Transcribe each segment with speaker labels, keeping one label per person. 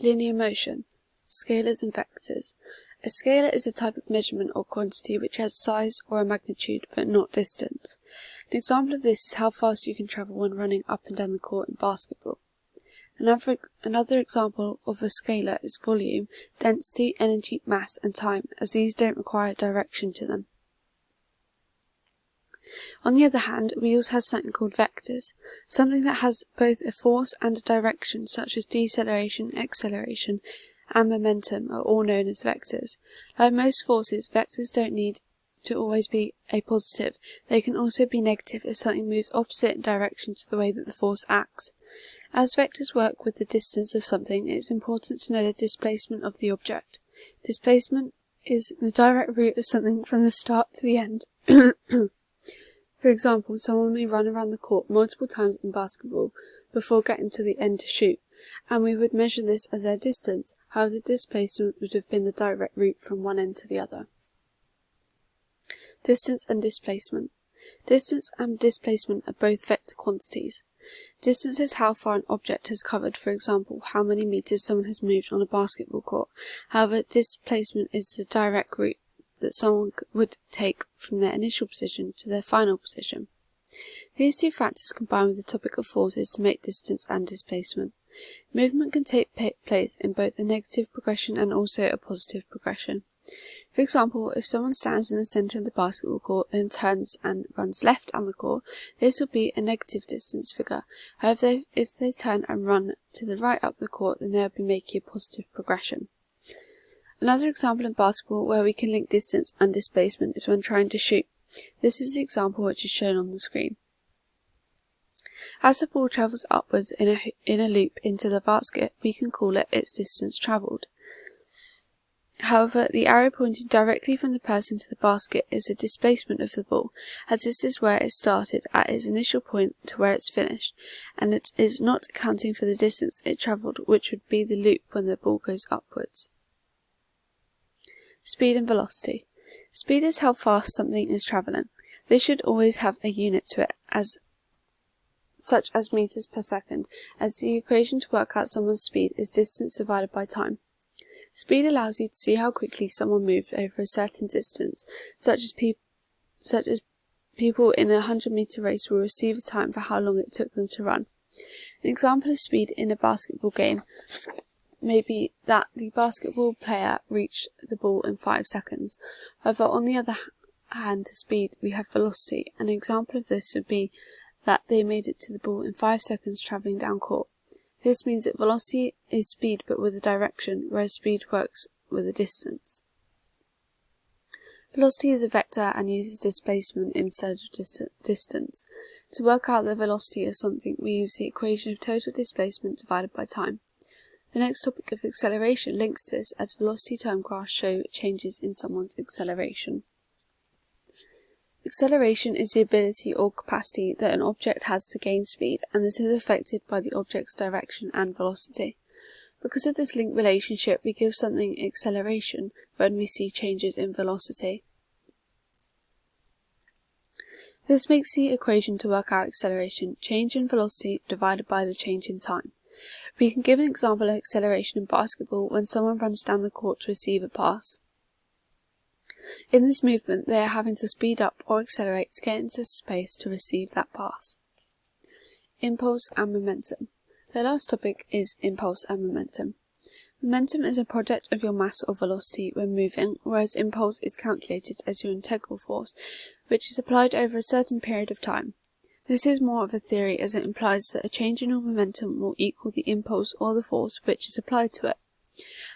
Speaker 1: Linear motion. Scalars and vectors. A scalar is a type of measurement or quantity which has size or a magnitude but not distance. An example of this is how fast you can travel when running up and down the court in basketball. Another example of a scalar is volume, density, energy, mass, and time, as these don't require direction to them. On the other hand, we also have something called vectors. Something that has both a force and a direction, such as deceleration, acceleration, and momentum, are all known as vectors. Like most forces, vectors don't need to always be a positive. They can also be negative if something moves opposite in direction to the way that the force acts. As vectors work with the distance of something, it is important to know the displacement of the object. Displacement is the direct route of something from the start to the end. For example, someone may run around the court multiple times in basketball before getting to the end to shoot, and we would measure this as their distance. However, the displacement would have been the direct route from one end to the other. Distance and displacement. Distance and displacement are both vector quantities. Distance is how far an object has covered, for example, how many meters someone has moved on a basketball court. However, displacement is the direct route that someone would take from their initial position to their final position. These two factors combine with the topic of forces to make distance and displacement. Movement can take place in both a negative progression and also a positive progression. For example, if someone stands in the centre of the basketball court, then turns and runs left down the court, this will be a negative distance figure. However, if they turn and run to the right up the court, then they'll be making a positive progression. Another example in basketball where we can link distance and displacement is when trying to shoot. This is the example which is shown on the screen. As the ball travels upwards in a loop into the basket, we can call it its distance travelled. However, the arrow pointing directly from the person to the basket is the displacement of the ball, as this is where it started at its initial point to where it's finished, and it is not accounting for the distance it travelled, which would be the loop when the ball goes upwards. Speed and velocity. Speed is how fast something is travelling. This should always have a unit to it, such as meters per second, as the equation to work out someone's speed is distance divided by time. Speed allows you to see how quickly someone moved over a certain distance, such as people in a 100-meter race will receive a time for how long it took them to run. An example of speed in a basketball game may be that the basketball player reached the ball in 5 seconds. However, on the other hand, to speed, we have velocity. An example of this would be that they made it to the ball in 5 seconds travelling down court. This means that velocity is speed but with a direction, whereas speed works with a distance. Velocity is a vector and uses displacement instead of distance. To work out the velocity of something, we use the equation of total displacement divided by time. The next topic of acceleration links this, as velocity time graphs show changes in someone's acceleration. Acceleration is the ability or capacity that an object has to gain speed, and this is affected by the object's direction and velocity. Because of this linked relationship, we give something acceleration when we see changes in velocity. This makes the equation to work out acceleration change in velocity divided by the change in time. We can give an example of acceleration in basketball when someone runs down the court to receive a pass. In this movement, they are having to speed up or accelerate to get into space to receive that pass. Impulse and momentum. The last topic is impulse and momentum. Momentum is a product of your mass or velocity when moving, whereas impulse is calculated as your integral force, which is applied over a certain period of time. This is more of a theory, as it implies that a change in your momentum will equal the impulse or the force which is applied to it.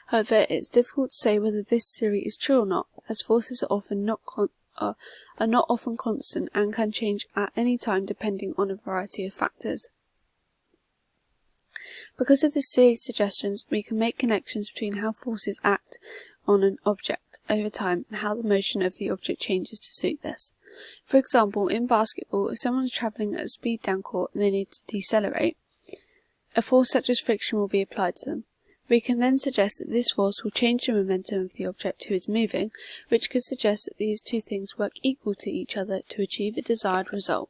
Speaker 1: However, it's difficult to say whether this theory is true or not, as forces are not often constant and can change at any time depending on a variety of factors. Because of this series of suggestions, we can make connections between how forces act on an object over time and how the motion of the object changes to suit this. For example, in basketball, if someone is travelling at speed down court and they need to decelerate, a force such as friction will be applied to them. We can then suggest that this force will change the momentum of the object who is moving, which could suggest that these two things work equal to each other to achieve a desired result.